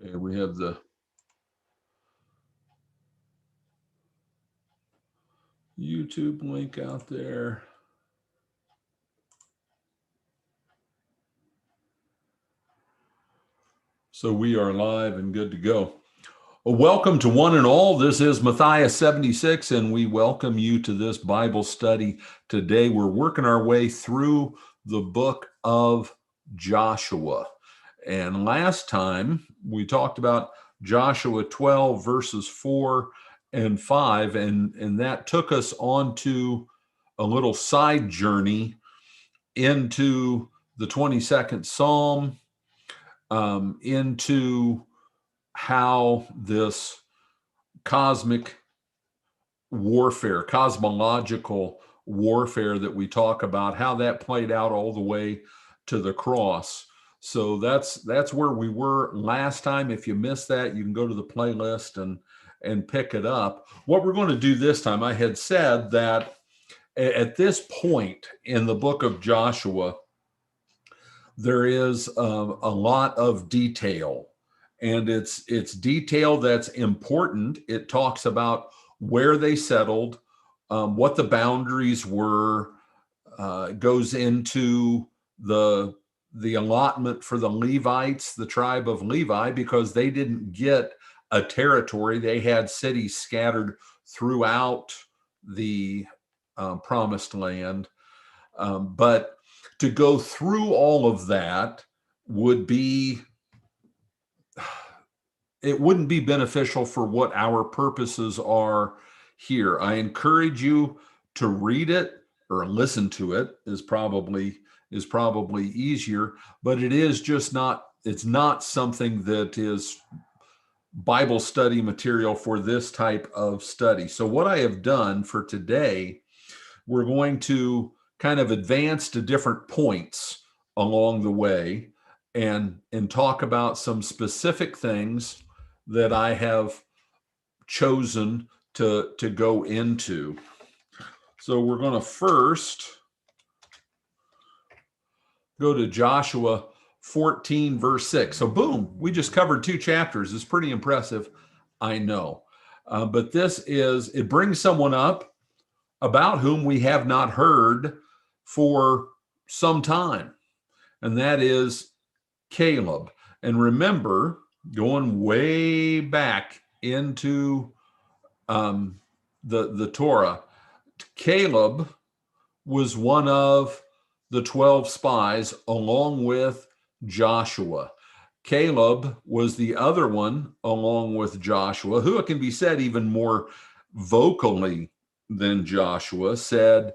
And we have the YouTube link out there. So we are live and good to go. Well, welcome to one and all. This is Matthias 76, and we welcome you to this Bible study. Today, we're working our way through the book of Joshua. And last time, we talked about Joshua 12, verses 4 and 5, and that took us on to a little side journey into the 22nd Psalm, into how this cosmic warfare, cosmological warfare that we talk about, how that played out all the way to the cross. So that's where we were last time. If you missed that, you can go to the playlist and pick it up. What we're going to do this time, I had said that at this point in the book of Joshua, there is a lot of detail, and it's detail that's important. It talks about where they settled, what the boundaries were, goes into the allotment for the Levites, the tribe of Levi, because they didn't get a territory. They had cities scattered throughout the promised land. But to go through all of that would be, it wouldn't be beneficial for what our purposes are here. I encourage you to read it or listen to it is probably easier, but it is just not, it's not something that is Bible study material for this type of study. So what I have done for today, we're going to kind of advance to different points along the way and talk about some specific things that I have chosen to go into. So we're going to first go to Joshua 14 verse 6. So boom, we just covered 2 chapters. It's pretty impressive, I know. But this is, it brings someone up about whom we have not heard for some time, and that is Caleb. And remember, going way back into the Torah, Caleb was one of the 12 spies along with Joshua. Caleb was the other one along with Joshua, who, it can be said even more vocally than Joshua, said,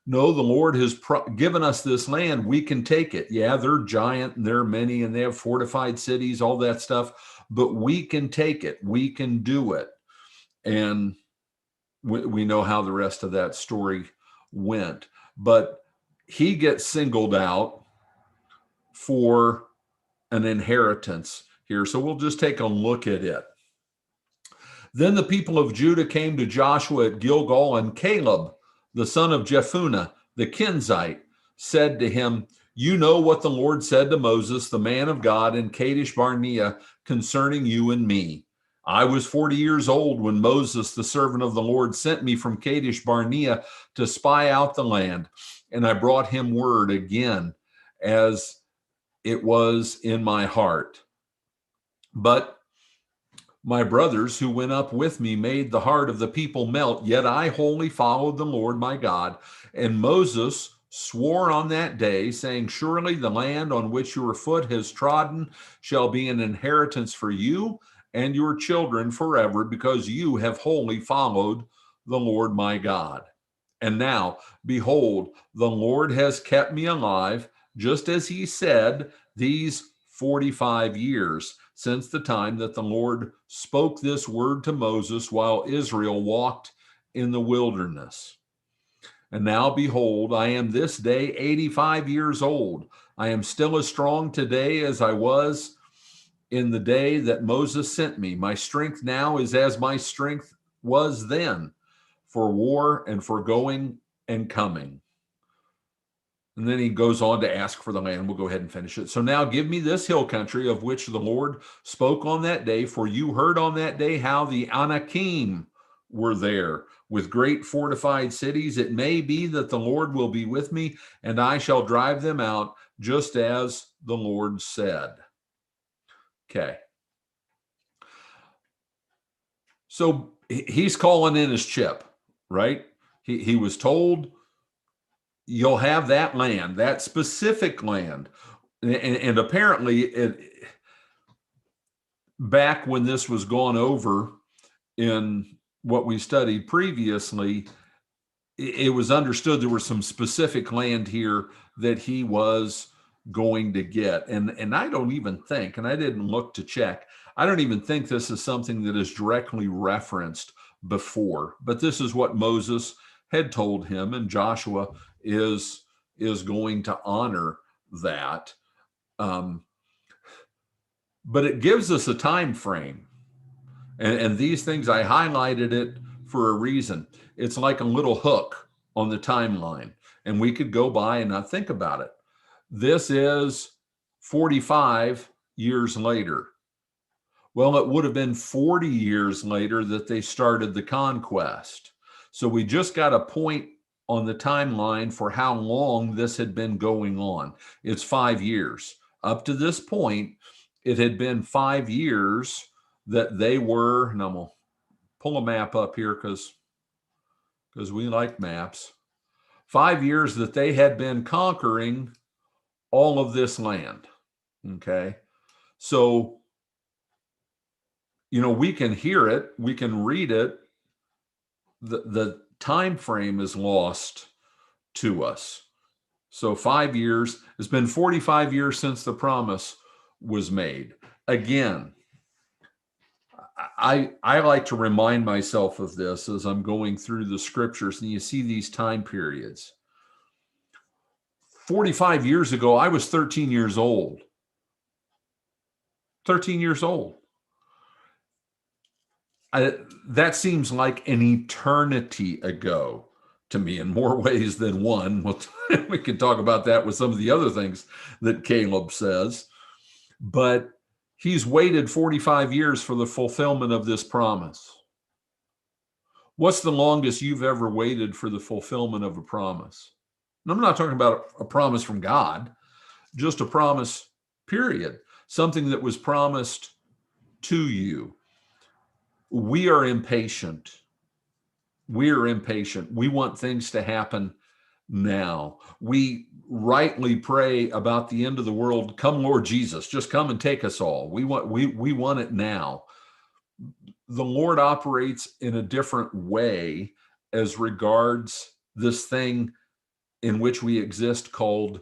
no, the Lord has given us this land. We can take it. Yeah, they're giant and they're many and they have fortified cities, all that stuff, but we can take it. We can do it. And we know how the rest of that story went. But he gets singled out for an inheritance here. So we'll just take a look at it. Then the people of Judah came to Joshua at Gilgal, and Caleb, the son of Jephunneh, the Kenizzite, said to him, you know what the Lord said to Moses, the man of God, in Kadesh Barnea concerning you and me. I was 40 years old when Moses, the servant of the Lord, sent me from Kadesh Barnea to spy out the land, and I brought him word again as it was in my heart. But my brothers who went up with me made the heart of the people melt, yet I wholly followed the Lord my God. And Moses swore on that day, saying, surely the land on which your foot has trodden shall be an inheritance for you and your children forever, because you have wholly followed the Lord my God. And now, behold, the Lord has kept me alive, just as he said, these 45 years, since the time that the Lord spoke this word to Moses while Israel walked in the wilderness. And now, behold, I am this day 85 years old. I am still as strong today as I was in the day that Moses sent me. My strength now is as my strength was then, for war and for going and coming. And then he goes on to ask for the land. We'll go ahead and finish it. So now give me this hill country of which the Lord spoke on that day, for you heard on that day how the Anakim were there with great fortified cities. It may be that the Lord will be with me, and I shall drive them out, just as the Lord said. Okay. So he's calling in his chip, right? He was told, you'll have that land, that specific land. And apparently, back when this was gone over in what we studied previously, it was understood there was some specific land here that he was going to get. And I don't even think, and I didn't look to check, I don't even think this is something that is directly referenced before, but this is what Moses had told him, and Joshua is going to honor that. But it gives us a time frame. And these things, I highlighted it for a reason. It's like a little hook on the timeline, and we could go by and not think about it. This is 45 years later. Well, it would have been 40 years later that they started the conquest. So we just got a point on the timeline for how long this had been going on. It's 5 years. Up to this point, it had been 5 years that they were, and I'm going to pull a map up here because we like maps. 5 years that they had been conquering all of this land. Okay. So, we can hear it, we can read it. The time frame is lost to us. So 5 years, it's been 45 years since the promise was made. Again, I like to remind myself of this as I'm going through the scriptures, and you see these time periods. 45 years ago, I was 13 years old. 13 years old. That seems like an eternity ago to me in more ways than one. We can talk about that with some of the other things that Caleb says. But he's waited 45 years for the fulfillment of this promise. What's the longest you've ever waited for the fulfillment of a promise? And I'm not talking about a promise from God, just a promise, period. Something that was promised to you. We are impatient. We are impatient. We want things to happen now. We rightly pray about the end of the world. Come, Lord Jesus, just come and take us all. We want it now. The Lord operates in a different way as regards this thing in which we exist called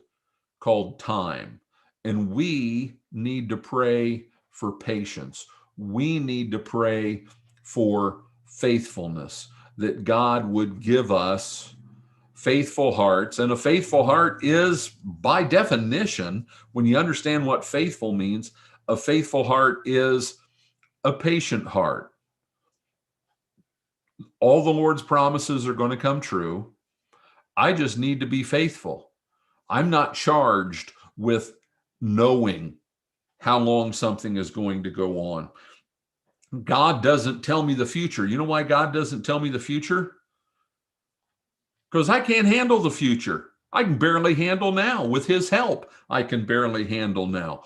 time. And we need to pray for patience. We need to pray for faithfulness, that God would give us faithful hearts. And a faithful heart is, by definition, when you understand what faithful means, a faithful heart is a patient heart. All the Lord's promises are going to come true. I just need to be faithful. I'm not charged with knowing how long something is going to go on. God doesn't tell me the future. You know why God doesn't tell me the future? Because I can't handle the future. I can barely handle now. With his help, I can barely handle now.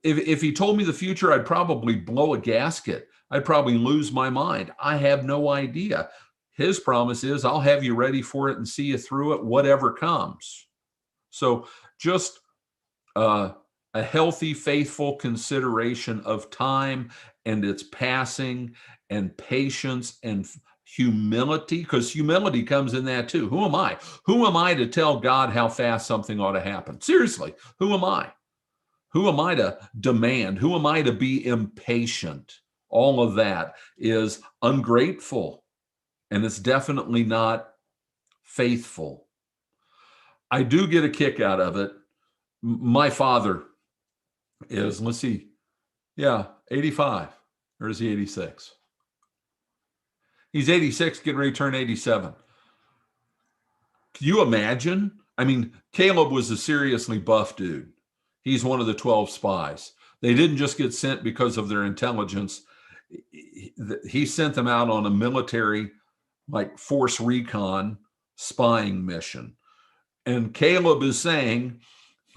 If he told me the future, I'd probably blow a gasket. I'd probably lose my mind. I have no idea. His promise is, I'll have you ready for it and see you through it, whatever comes. So just a healthy, faithful consideration of time and its passing, and patience and humility, because humility comes in that too. Who am I? Who am I to tell God how fast something ought to happen? Seriously, who am I? Who am I to demand? Who am I to be impatient? All of that is ungrateful, and it's definitely not faithful. I do get a kick out of it. My father is, let's see, 85, or is he 86? He's 86, getting ready to turn 87. Can you imagine I mean, Caleb was a seriously buff dude. He's one of the 12 spies. They didn't just get sent because of their intelligence. He sent them out on a military, like force recon spying mission. And Caleb is saying,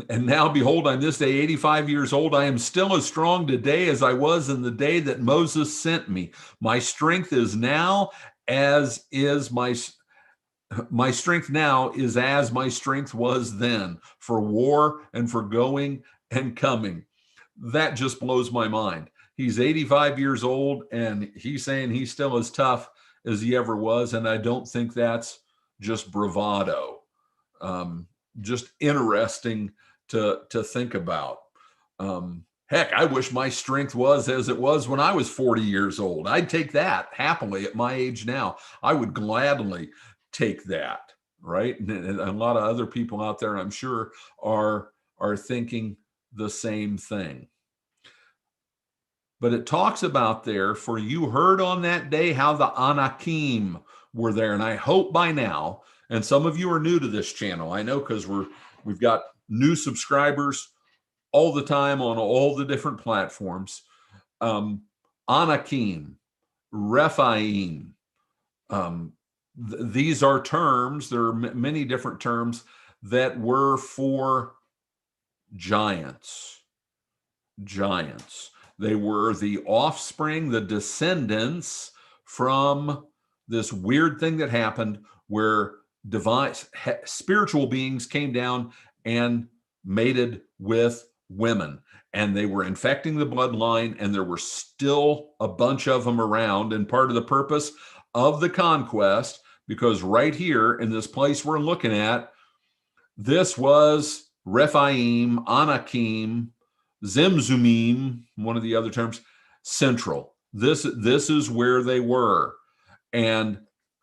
and now behold, on this day, 85 years old, I am still as strong today as I was in the day that Moses sent me. My strength is now as is my strength now is as my strength was then for war and for going and coming. That just blows my mind. He's 85 years old and he's saying he's still as tough as he ever was. And I don't think that's just bravado. Just interesting to think about. Heck, I wish my strength was as it was when I was 40 years old. I'd take that happily at my age now. I would gladly take that, right? And a lot of other people out there, I'm sure, are thinking the same thing. But it talks about there, for you heard on that day how the Anakim were there. And I hope by now, and some of you are new to this channel, I know, because we've got new subscribers all the time on all the different platforms. Anakim, Rephaim, these are terms, there are many different terms that were for giants. Giants. They were the offspring, the descendants from this weird thing that happened where divine spiritual beings came down and mated with women, and they were infecting the bloodline, and there were still a bunch of them around. And part of the purpose of the conquest, because right here in this place we're looking at, this was Rephaim, Anakim, Zemzumim, one of the other terms, central. This is where they were, and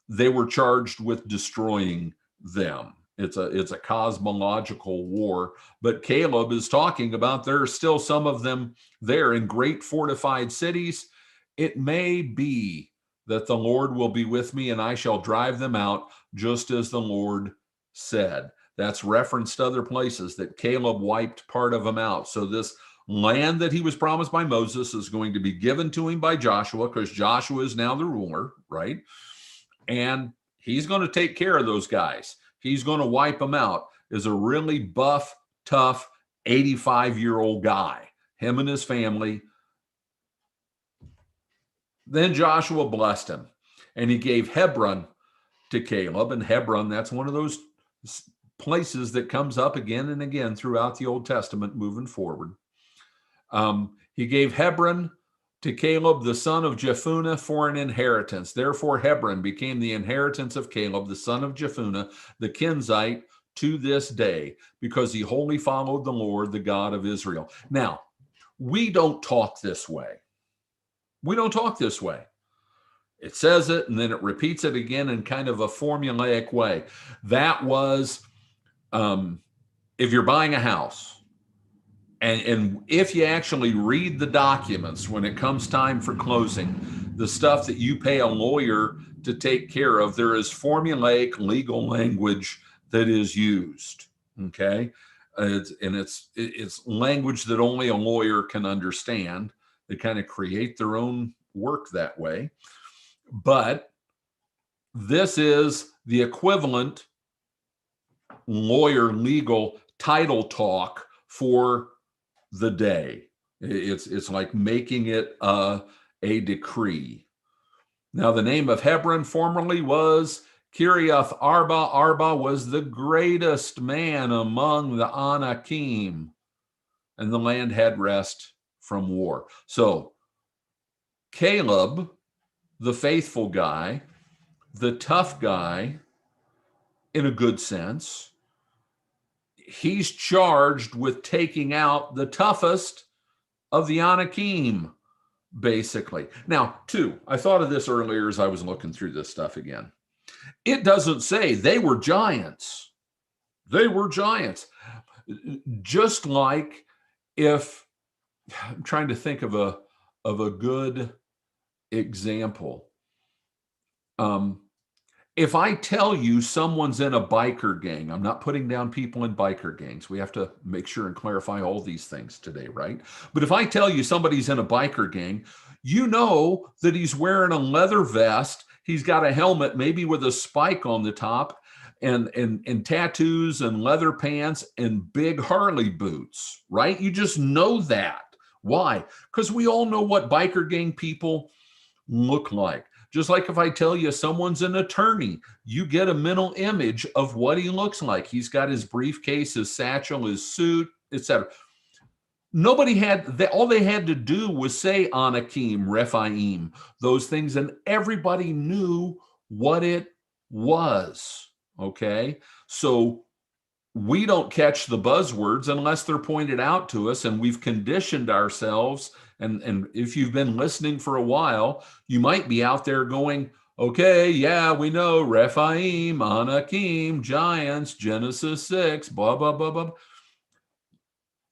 they were charged with destroying them. It's a cosmological war, but Caleb is talking about there are still some of them there in great fortified cities. It may be that the Lord will be with me and I shall drive them out, just as the Lord said. That's referenced other places that Caleb wiped part of them out. So this land that he was promised by Moses is going to be given to him by Joshua, because Joshua is now the ruler, right? And he's going to take care of those guys. He's going to wipe them out. Is a really buff, tough, 85-year-old guy, him and his family. Then Joshua blessed him, and he gave Hebron to Caleb. And Hebron, that's one of those places that comes up again and again throughout the Old Testament moving forward. He gave Hebron to Caleb, the son of Jephunneh, for an inheritance. Therefore, Hebron became the inheritance of Caleb, the son of Jephunneh, the Kenizzite, to this day, because he wholly followed the Lord, the God of Israel. Now, we don't talk this way. We don't talk this way. It says it, and then it repeats it again in kind of a formulaic way. That was, if you're buying a house, and if you actually read the documents when it comes time for closing, the stuff that you pay a lawyer to take care of, there is formulaic legal language that is used. Okay, it's language that only a lawyer can understand. They kind of create their own work that way. But this is the equivalent lawyer legal title talk for the day. It's like making it a decree. Now, the name of Hebron formerly was Kiriath Arba. Arba was the greatest man among the Anakim, and the land had rest from war. So Caleb, the faithful guy, the tough guy, in a good sense, he's charged with taking out the toughest of the Anakim, basically. Now, too, I thought of this earlier as I was looking through this stuff again. It doesn't say they were giants. They were giants. Just like if, I'm trying to think of a good example. If I tell you someone's in a biker gang, I'm not putting down people in biker gangs. We have to make sure and clarify all these things today, right? But if I tell you somebody's in a biker gang, you know that he's wearing a leather vest, he's got a helmet, maybe with a spike on the top, and tattoos and leather pants and big Harley boots, right? You just know that. Why? Because we all know what biker gang people look like. Just like if I tell you someone's an attorney, you get a mental image of what he looks like. He's got his briefcase, his satchel, his suit, etc. Nobody had, all they had to do was say Anakim, Rephaim, those things, and everybody knew what it was. Okay. So we don't catch the buzzwords unless they're pointed out to us, and we've conditioned ourselves. And if you've been listening for a while, you might be out there going, okay, yeah, we know Rephaim, Anakim, giants, Genesis 6, blah, blah, blah, blah.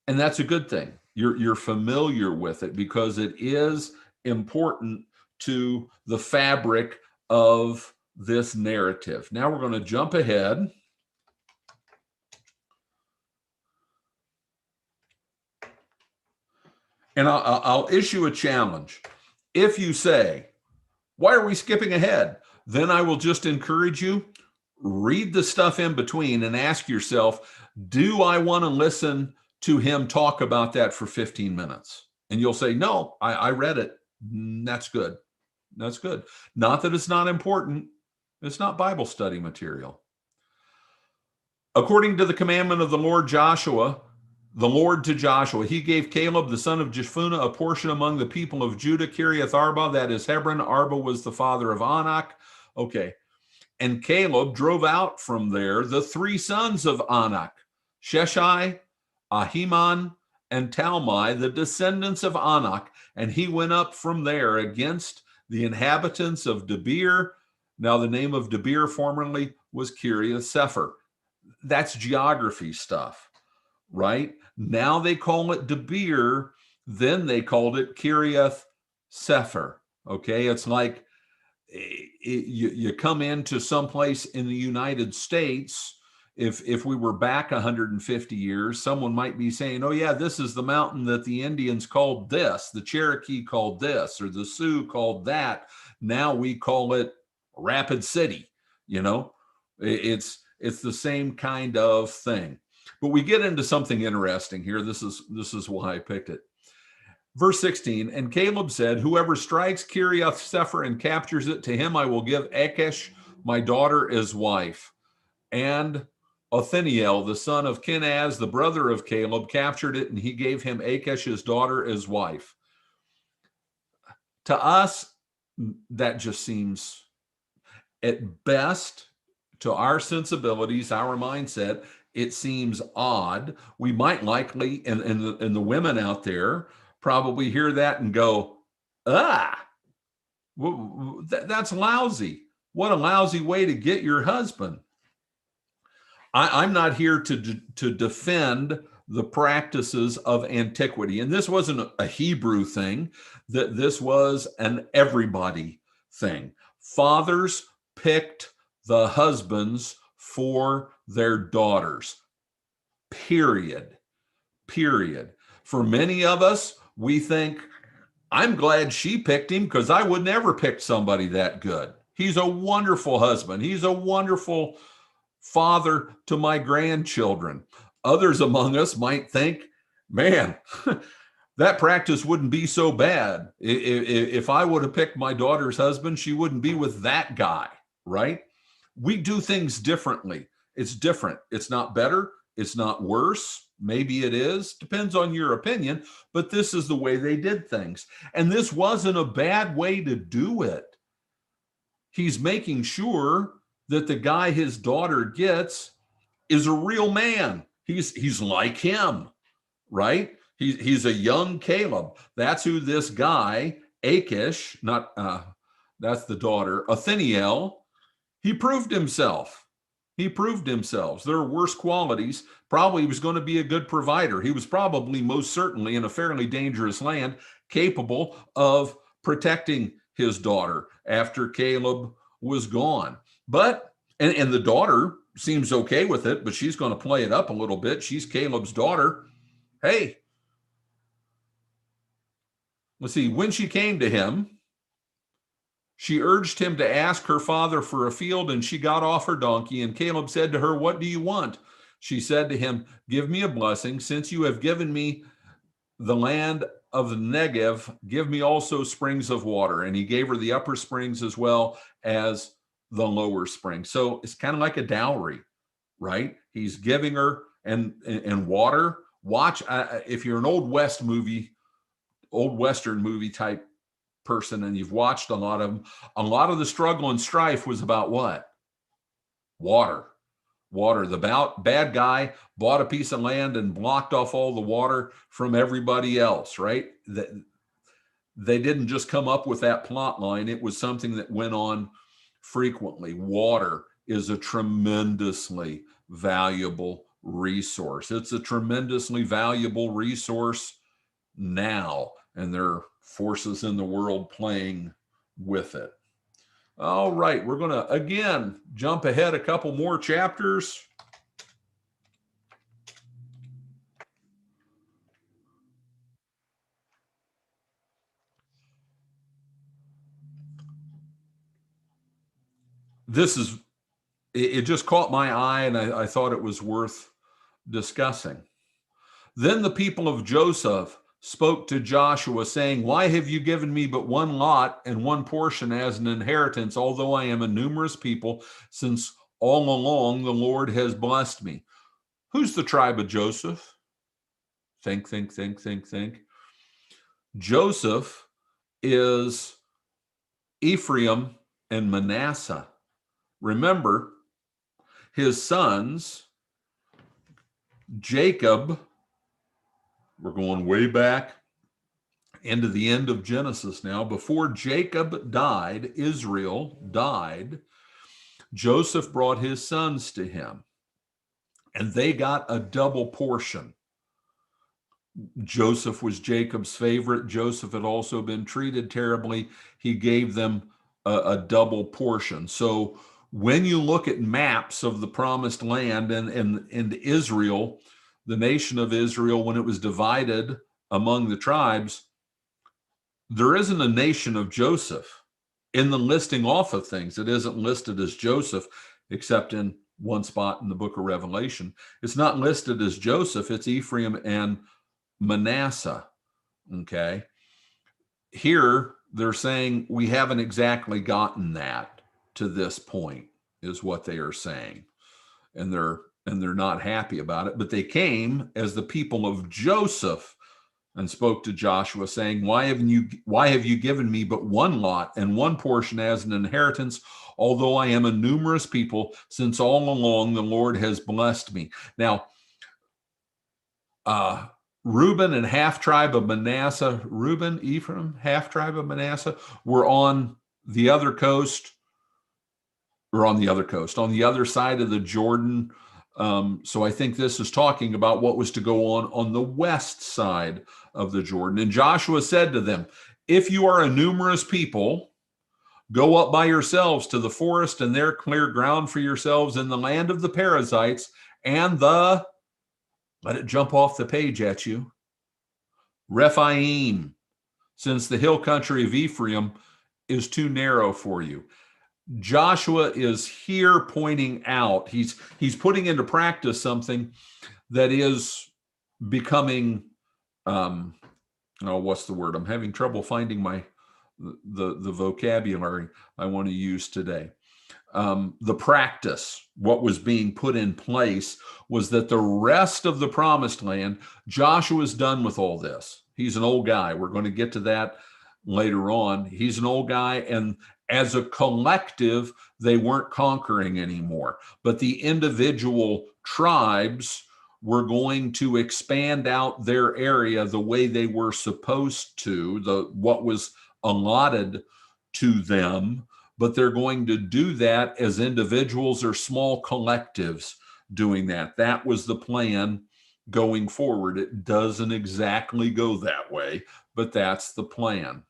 And that's a good thing. You're familiar with it because it is important to the fabric of this narrative. Now we're going to jump ahead. And I'll issue a challenge. If you say, why are we skipping ahead? Then I will just encourage you, read the stuff in between and ask yourself, do I want to listen to him talk about that for 15 minutes? And you'll say, no, I read it. That's good. That's good. Not that it's not important. It's not Bible study material. According to the commandment of the Lord to Joshua, he gave Caleb, the son of Jephunneh, a portion among the people of Judah, Kiriath Arba, that is Hebron. Arba was the father of Anak. Okay. And Caleb drove out from there the three sons of Anak, Sheshai, Ahiman, and Talmai, the descendants of Anak. And he went up from there against the inhabitants of Debir. Now the name of Debir formerly was Kiriath Sepher. That's geography stuff, right? Now they call it Debir, then they called it Kiriath Sepher. Okay, it's like you come into someplace in the United States. If we were back 150 years, someone might be saying, oh yeah, this is the mountain that the Indians called this, the Cherokee called this, or the Sioux called that. Now we call it Rapid City. You know, it's the same kind of thing. But we get into something interesting here. This is why I picked it. Verse 16, and Caleb said, whoever strikes Kiriath Sepher and captures it, to him I will give Achish, my daughter, as wife. And Othniel, the son of Kenaz, the brother of Caleb, captured it, and he gave him Achish, his daughter, as wife. To us, that just seems, at best, to our sensibilities, our mindset, it seems odd. We might likely, and the women out there, probably hear that and go, that's lousy. What a lousy way to get your husband. I'm not here to defend the practices of antiquity. And this wasn't a Hebrew thing, that this was an everybody thing. Fathers picked the husbands for their daughters. Period. For many of us, we think, I'm glad she picked him because I would never pick somebody that good. He's a wonderful husband. He's a wonderful father to my grandchildren. Others among us might think, man, that practice wouldn't be so bad. If I would have picked my daughter's husband, she wouldn't be with that guy, right? We do things differently. It's different. It's not better. It's not worse. Maybe it is. Depends on your opinion. But this is the way they did things. And this wasn't a bad way to do it. He's making sure that the guy his daughter gets is a real man. He's like him, right? He's a young Caleb. That's who this guy, Achish, that's the daughter, Othniel, he proved himself. There are worse qualities. Probably he was going to be a good provider. He was probably most certainly in a fairly dangerous land, capable of protecting his daughter after Caleb was gone. But, and the daughter seems okay with it, but she's going to play it up a little bit. She's Caleb's daughter. Hey, let's see, when she came to him, she urged him to ask her father for a field, and she got off her donkey. And Caleb said to her, "What do you want?" She said to him, "Give me a blessing. Since you have given me the land of the Negev, give me also springs of water." And he gave her the upper springs as well as the lower springs. So it's kind of like a dowry, right? He's giving her and water. Watch, if you're an old Western movie type person and you've watched a lot of them, a lot of the struggle and strife was about what? Water. The bad guy bought a piece of land and blocked off all the water from everybody else, right? They didn't just come up with that plot line. It was something that went on frequently. Water is a tremendously valuable resource. It's a tremendously valuable resource now, and there are forces in the world playing with it. All right, we're going to, again, jump ahead a couple more chapters. It just caught my eye, and I thought it was worth discussing. Then the people of Joseph spoke to Joshua, saying, "Why have you given me but one lot and one portion as an inheritance, although I am a numerous people, since all along the Lord has blessed me?" Who's the tribe of Joseph? Think. Joseph is Ephraim and Manasseh. Remember, his sons, Jacob, we're going way back into the end of Genesis now. Before Jacob died, Israel died, Joseph brought his sons to him, and they got a double portion. Joseph was Jacob's favorite. Joseph had also been treated terribly. He gave them a double portion. So when you look at maps of the promised land and Israel, the nation of Israel, when it was divided among the tribes, there isn't a nation of Joseph. In the listing off of things, it isn't listed as Joseph, except in one spot in the book of Revelation. It's not listed as Joseph, it's Ephraim and Manasseh. Okay. Here they're saying we haven't exactly gotten that to this point, is what they are saying. And they're not happy about it. But they came as the people of Joseph and spoke to Joshua, saying, why have you given me but one lot and one portion as an inheritance, although I am a numerous people, since all along the Lord has blessed me? Now, Reuben and half tribe of Manasseh, Reuben, Ephraim, half tribe of Manasseh, were on the other coast, on the other side of the Jordan. So I think this is talking about what was to go on the west side of the Jordan. And Joshua said to them, "If you are a numerous people, go up by yourselves to the forest and there clear ground for yourselves in the land of the Perizzites and the," let it jump off the page at you, "Rephaim, since the hill country of Ephraim is too narrow for you." Joshua is here pointing out, he's putting into practice something that is becoming, what's the word? I'm having trouble finding the vocabulary I want to use today. The practice, what was being put in place was that the rest of the promised land, Joshua's done with all this. He's an old guy. We're going to get to that later on. He's an old guy, and as a collective, they weren't conquering anymore. But the individual tribes were going to expand out their area the way they were supposed to, what was allotted to them, but they're going to do that as individuals or small collectives doing that. That was the plan going forward. It doesn't exactly go that way, but that's the plan.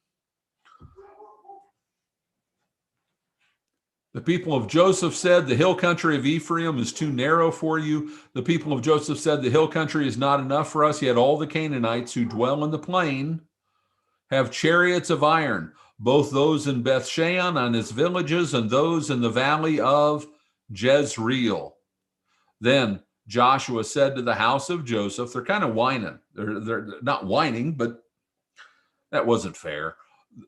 The people of Joseph said, the hill country of Ephraim is too narrow for you. The people of Joseph said, the hill country is not enough for us. Yet all the Canaanites who dwell in the plain have chariots of iron, both those in Bethshan and its villages and those in the valley of Jezreel. Then Joshua said to the house of Joseph, they're kind of whining. They're not whining, but that wasn't fair.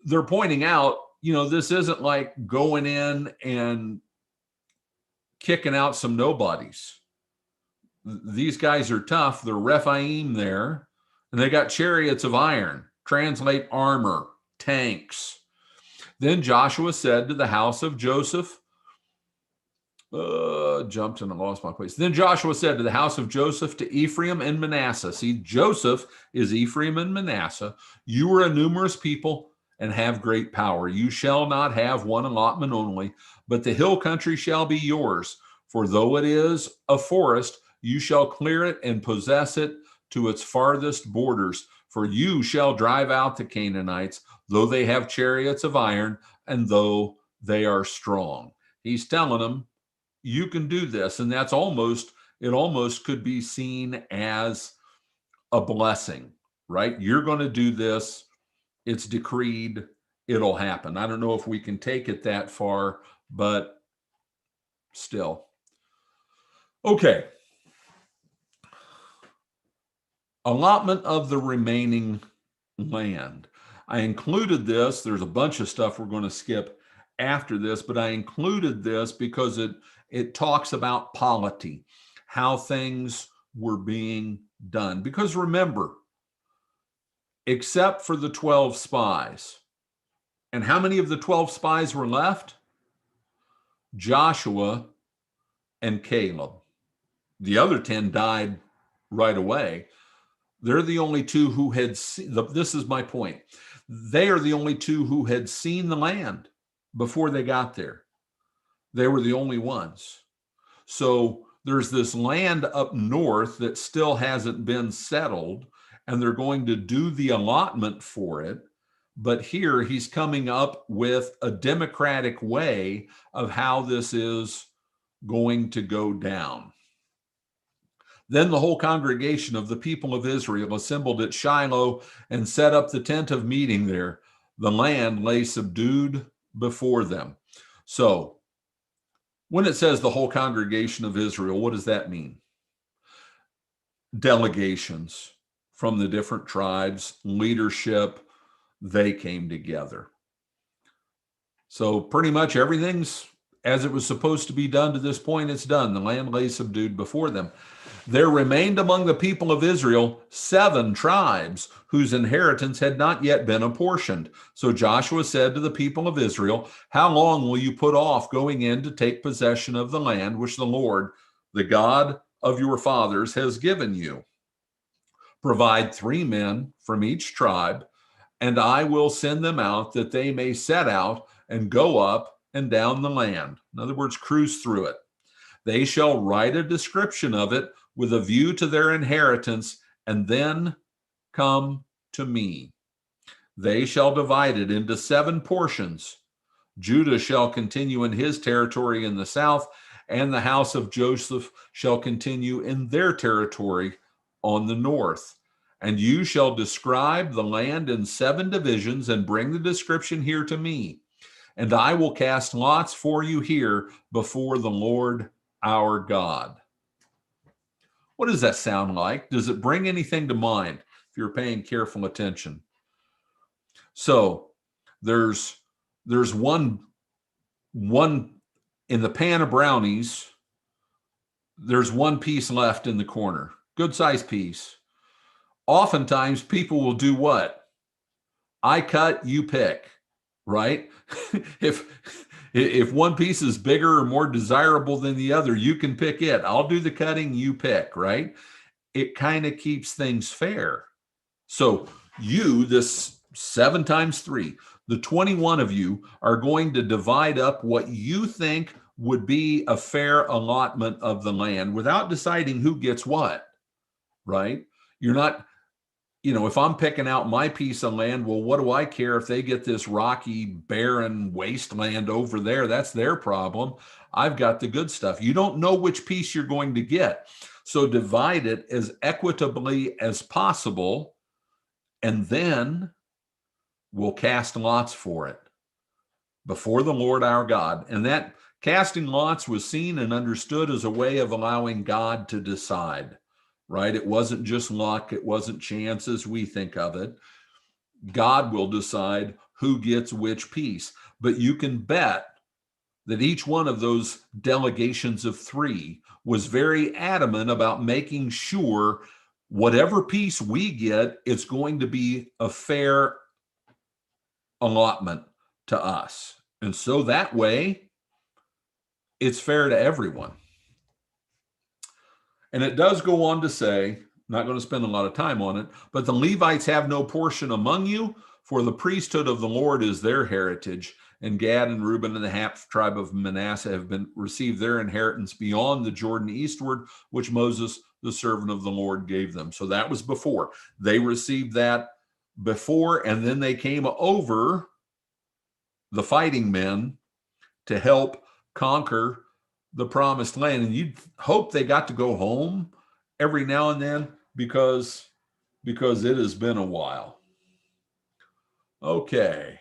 They're pointing out, this isn't like going in and kicking out some nobodies. These guys are tough. They're Rephaim there, and they got chariots of iron, translate armor, tanks. Then Joshua said to the house of Joseph, jumped and I lost my place. Then Joshua said to the house of Joseph, to Ephraim and Manasseh. See, Joseph is Ephraim and Manasseh. You are a numerous people and have great power. You shall not have one allotment only, but the hill country shall be yours. For though it is a forest, you shall clear it and possess it to its farthest borders. For you shall drive out the Canaanites, though they have chariots of iron, and though they are strong. He's telling them, you can do this. And it almost could be seen as a blessing, right? You're going to do this. It's decreed. It'll happen. I don't know if we can take it that far, but still. Okay. Allotment of the remaining land. I included this. There's a bunch of stuff we're going to skip after this, but I included this because it talks about polity, how things were being done. Because remember, except for the 12 spies, and how many of the 12 spies were left? Joshua and Caleb. The other 10 died right away. They're the only two who had seen, this is my point. They are the only two who had seen the land before they got there. They were the only ones. So there's this land up north that still hasn't been settled, and they're going to do the allotment for it. But here he's coming up with a democratic way of how this is going to go down. Then the whole congregation of the people of Israel assembled at Shiloh and set up the tent of meeting there. The land lay subdued before them. So when it says the whole congregation of Israel, what does that mean? Delegations from the different tribes, leadership, they came together. So pretty much everything's as it was supposed to be done to this point, it's done. The land lay subdued before them. There remained among the people of Israel 7 tribes whose inheritance had not yet been apportioned. So Joshua said to the people of Israel, how long will you put off going in to take possession of the land which the Lord, the God of your fathers, has given you? Provide 3 men from each tribe, and I will send them out that they may set out and go up and down the land. In other words, cruise through it. They shall write a description of it with a view to their inheritance, and then come to me. They shall divide it into 7 portions. Judah shall continue in his territory in the south, and the house of Joseph shall continue in their territory on the north. And you shall describe the land in 7 divisions and bring the description here to me. And I will cast lots for you here before the Lord our God. What does that sound like? Does it bring anything to mind if you're paying careful attention? So there's one in the pan of brownies, there's 1 piece left in the corner, good size piece. Oftentimes people will do what? I cut, you pick. Right? If one piece is bigger or more desirable than the other, you can pick it. I'll do the cutting, you pick, right? It kind of keeps things fair. So you, this 7 times 3, the 21 of you are going to divide up what you think would be a fair allotment of the land without deciding who gets what, right? You're not if I'm picking out my piece of land, well, what do I care if they get this rocky, barren wasteland over there? That's their problem. I've got the good stuff. You don't know which piece you're going to get. So divide it as equitably as possible, and then we'll cast lots for it before the Lord our God. And that casting lots was seen and understood as a way of allowing God to decide, right? It wasn't just luck. It wasn't chance as we think of it. God will decide who gets which piece. But you can bet that each one of those delegations of 3 was very adamant about making sure whatever piece we get, it's going to be a fair allotment to us. And so that way, it's fair to everyone. And it does go on to say, not going to spend a lot of time on it, but the Levites have no portion among you, for the priesthood of the Lord is their heritage. And Gad and Reuben and the half tribe of Manasseh have received their inheritance beyond the Jordan eastward, which Moses, the servant of the Lord, gave them. So that was before. They received that before, and then they came over, the fighting men, to help conquer the promised land. And you'd hope they got to go home every now and then because it has been a while. Okay.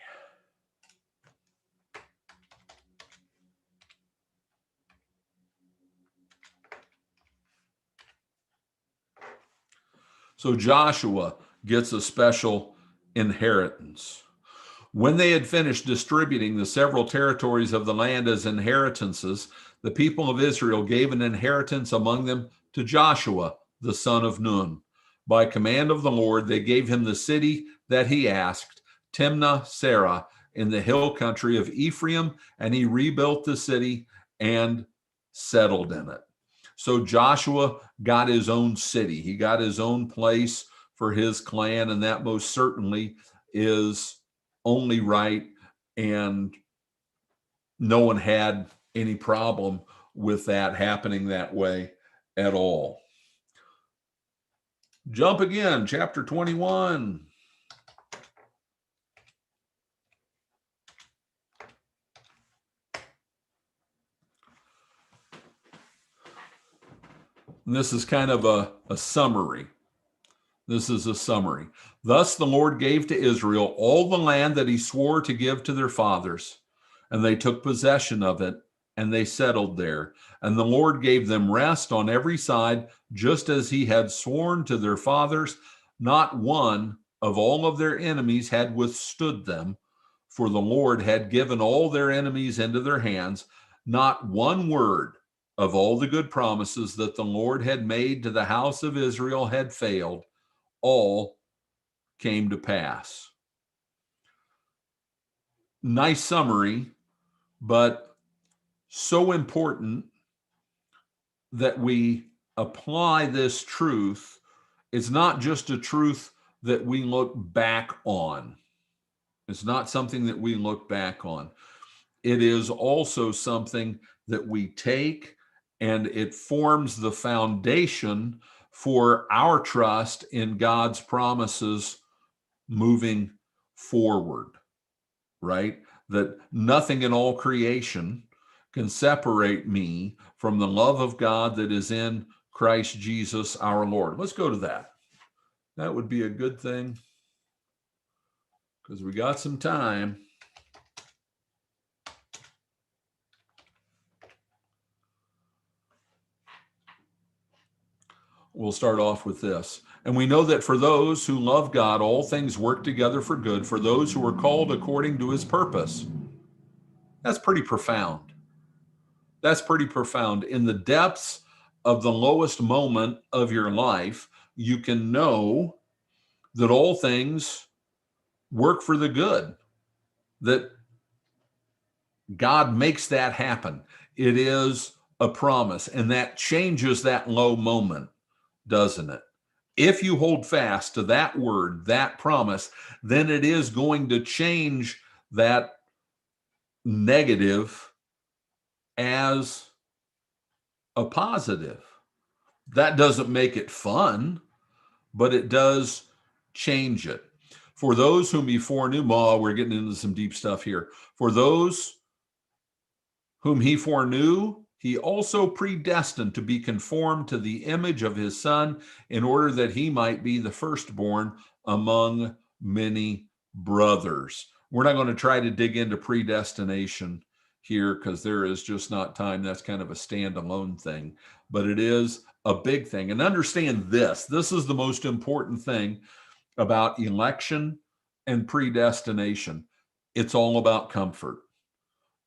So Joshua gets a special inheritance. When they had finished distributing the several territories of the land as inheritances, the people of Israel gave an inheritance among them to Joshua, the son of Nun. By command of the Lord, they gave him the city that he asked, Timnah Serah, in the hill country of Ephraim, and he rebuilt the city and settled in it. So Joshua got his own city. He got his own place for his clan, and that most certainly is only right, and no one had any problem with that happening that way at all. Jump again, chapter 21. And this is kind of a summary. This is a summary. Thus the Lord gave to Israel all the land that he swore to give to their fathers, and they took possession of it, and they settled there. And the Lord gave them rest on every side, just as he had sworn to their fathers. Not one of all of their enemies had withstood them, for the Lord had given all their enemies into their hands. Not one word of all the good promises that the Lord had made to the house of Israel had failed. All came to pass. Nice summary, but so important that we apply this truth. It's not just a truth that we look back on. It's not something that we look back on. It is also something that we take, and it forms the foundation for our trust in God's promises moving forward, right? That nothing in all creation can separate me from the love of God that is in Christ Jesus our Lord. Let's go to that. That would be a good thing because we got some time. We'll start off with this. And we know that for those who love God, all things work together for good, for those who are called according to his purpose. That's pretty profound. That's pretty profound. In the depths of the lowest moment of your life, you can know that all things work for the good, that God makes that happen. It is a promise, and that changes that low moment, doesn't it? If you hold fast to that word, that promise, then it is going to change that negative as a positive. That doesn't make it fun, but it does change it. For those whom he foreknew, we're getting into some deep stuff here. For those whom he foreknew, he also predestined to be conformed to the image of his Son, in order that he might be the firstborn among many brothers. We're not going to try to dig into predestination here because there is just not time. That's kind of a standalone thing, but it is a big thing. And understand this is the most important thing about election and predestination. It's all about comfort.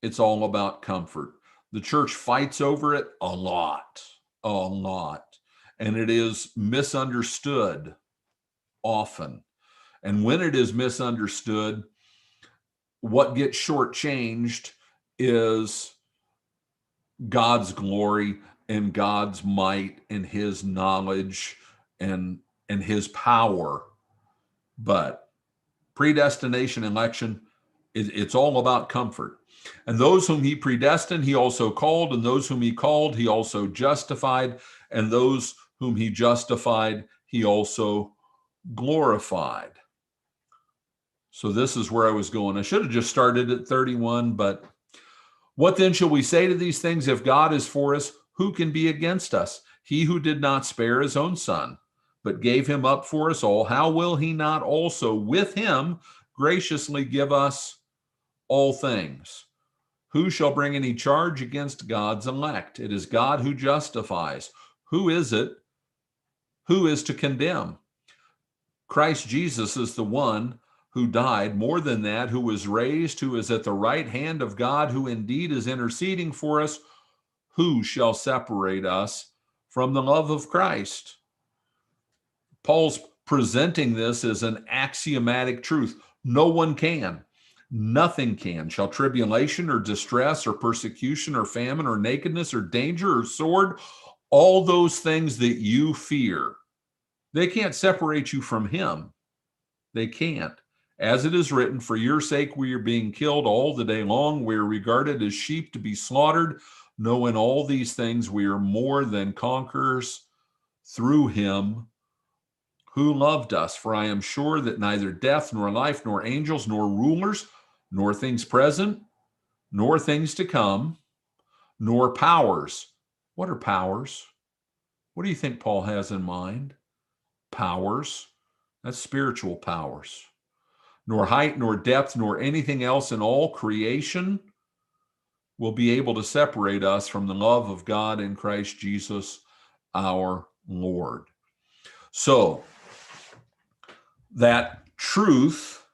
It's all about comfort. The church fights over it a lot, and it is misunderstood often. And when it is misunderstood, what gets shortchanged is God's glory and God's might and his knowledge and his power. But predestination, election, it's all about comfort. And those whom he predestined, he also called, and those whom he called, he also justified, and those whom he justified, he also glorified. So this is where I was going. I should have just started at 31, but what then shall we say to these things? If God is for us, who can be against us? He who did not spare his own Son, but gave him up for us all, how will he not also with him graciously give us all things? Who shall bring any charge against God's elect? It is God who justifies. Who is it? Who is to condemn? Christ Jesus is the one who died, more than that, who was raised, who is at the right hand of God, who indeed is interceding for us. Who shall separate us from the love of Christ? Paul's presenting this as an axiomatic truth. No one can. Nothing can. Shall tribulation or distress or persecution or famine or nakedness or danger or sword, all those things that you fear, they can't separate you from him. They can't. As it is written, for your sake we are being killed all the day long. We are regarded as sheep to be slaughtered. No, in all these things we are more than conquerors through him who loved us. For I am sure that neither death, nor life, nor angels, nor rulers, nor things present, nor things to come, nor powers. What are powers? What do you think Paul has in mind? Powers. That's spiritual powers. Nor height, nor depth, nor anything else in all creation will be able to separate us from the love of God in Christ Jesus our Lord. So, that truth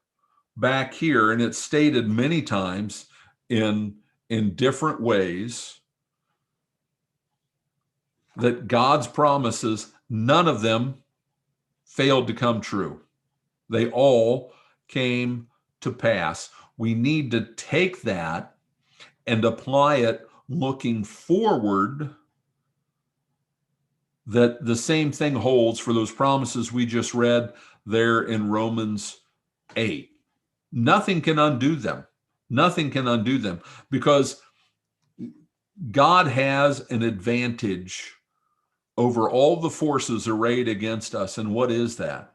back here, and it's stated many times in different ways, that God's promises, none of them failed to come true. They all came to pass. We need to take that and apply it looking forward, that the same thing holds for those promises we just read there in Romans 8. Nothing can undo them. Nothing can undo them, because God has an advantage over all the forces arrayed against us. And what is that?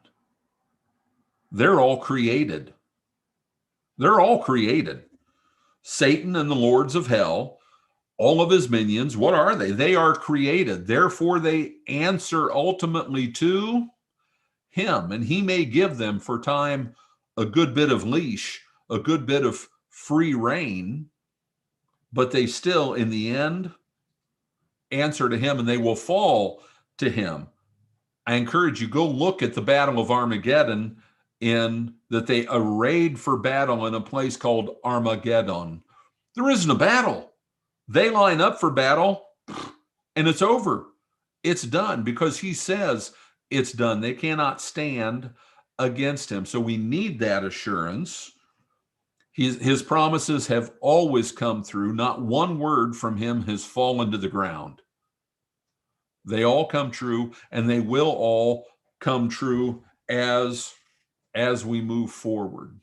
They're all created. They're all created. Satan and the lords of hell, all of his minions, what are they? They are created. Therefore, they answer ultimately to him, and he may give them for time a good bit of leash, a good bit of free rein, but they still, in the end, answer to him, and they will fall to him. I encourage you, go look at the Battle of Armageddon, in that they arrayed for battle in a place called Armageddon. There isn't a battle. They line up for battle, and it's over. It's done, because he says it's done. They cannot stand against him. So we need that assurance. His promises have always come through. Not one word from him has fallen to the ground. They all come true, and they will all come true as we move forward.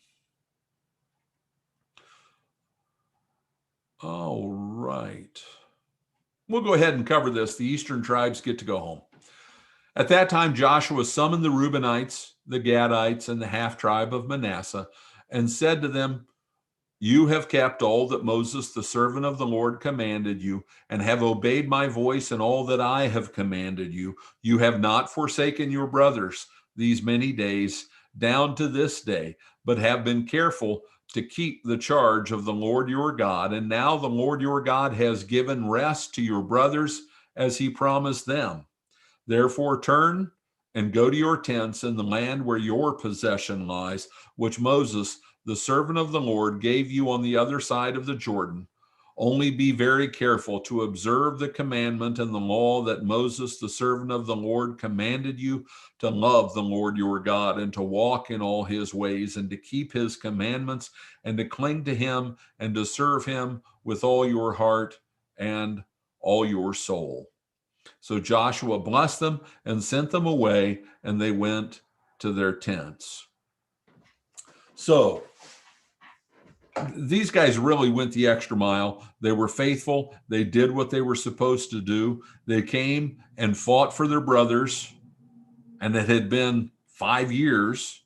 All right. We'll go ahead and cover this. The eastern tribes get to go home. At that time, Joshua summoned the Reubenites the Gadites, and the half tribe of Manasseh, and said to them, you have kept all that Moses, the servant of the Lord, commanded you, and have obeyed my voice in all that I have commanded you. You have not forsaken your brothers these many days, down to this day, but have been careful to keep the charge of the Lord your God. And now the Lord your God has given rest to your brothers as he promised them. Therefore, turn and go to your tents in the land where your possession lies, which Moses, the servant of the Lord, gave you on the other side of the Jordan. Only be very careful to observe the commandment and the law that Moses, the servant of the Lord, commanded you, to love the Lord your God and to walk in all his ways and to keep his commandments and to cling to him and to serve him with all your heart and all your soul. So Joshua blessed them and sent them away, and they went to their tents. So these guys really went the extra mile. They were faithful. They did what they were supposed to do. They came and fought for their brothers, and it had been 5 years,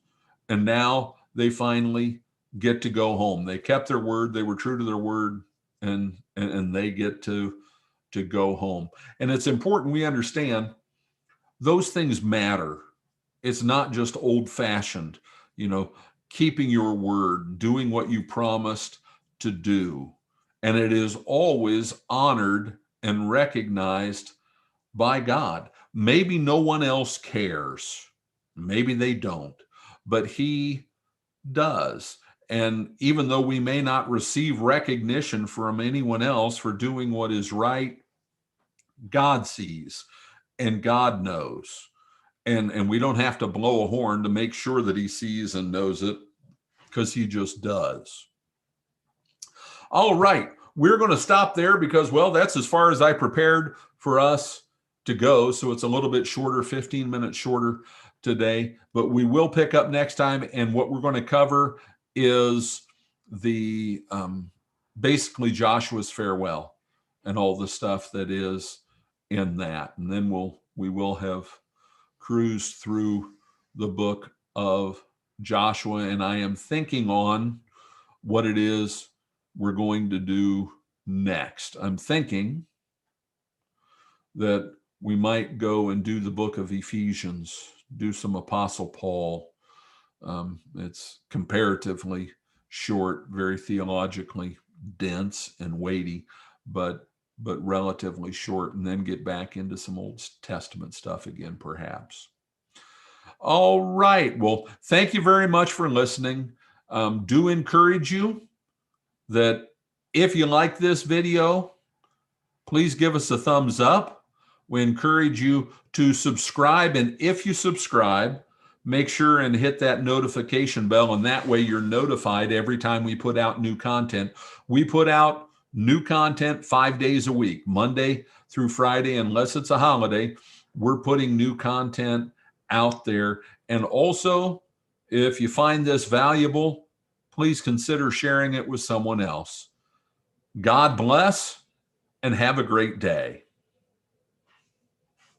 and now they finally get to go home. They kept their word. They were true to their word, and they get to go home. And it's important we understand those things matter. It's not just old-fashioned, keeping your word, doing what you promised to do. And it is always honored and recognized by God. Maybe no one else cares. Maybe they don't, but he does. And even though we may not receive recognition from anyone else for doing what is right, God sees and God knows. And we don't have to blow a horn to make sure that he sees and knows it, because he just does. All right, we're going to stop there because, well, that's as far as I prepared for us to go. So it's a little bit shorter, 15 minutes shorter today, but we will pick up next time. And what we're going to cover is the basically Joshua's farewell and all the stuff that is in that. And then we will have cruised through the book of Joshua, and I am thinking on what it is we're going to do next. I'm thinking that we might go and do the book of Ephesians, do some Apostle Paul. It's comparatively short, very theologically dense and weighty, but relatively short, and then get back into some Old Testament stuff again, perhaps. All right. Well, thank you very much for listening. Do encourage you that if you like this video, please give us a thumbs up. We encourage you to subscribe. And if you subscribe, make sure and hit that notification bell. And that way you're notified every time we put out new content. We put out new content 5 days a week, Monday through Friday, unless it's a holiday. We're putting new content out there. And also, if you find this valuable, please consider sharing it with someone else. God bless and have a great day.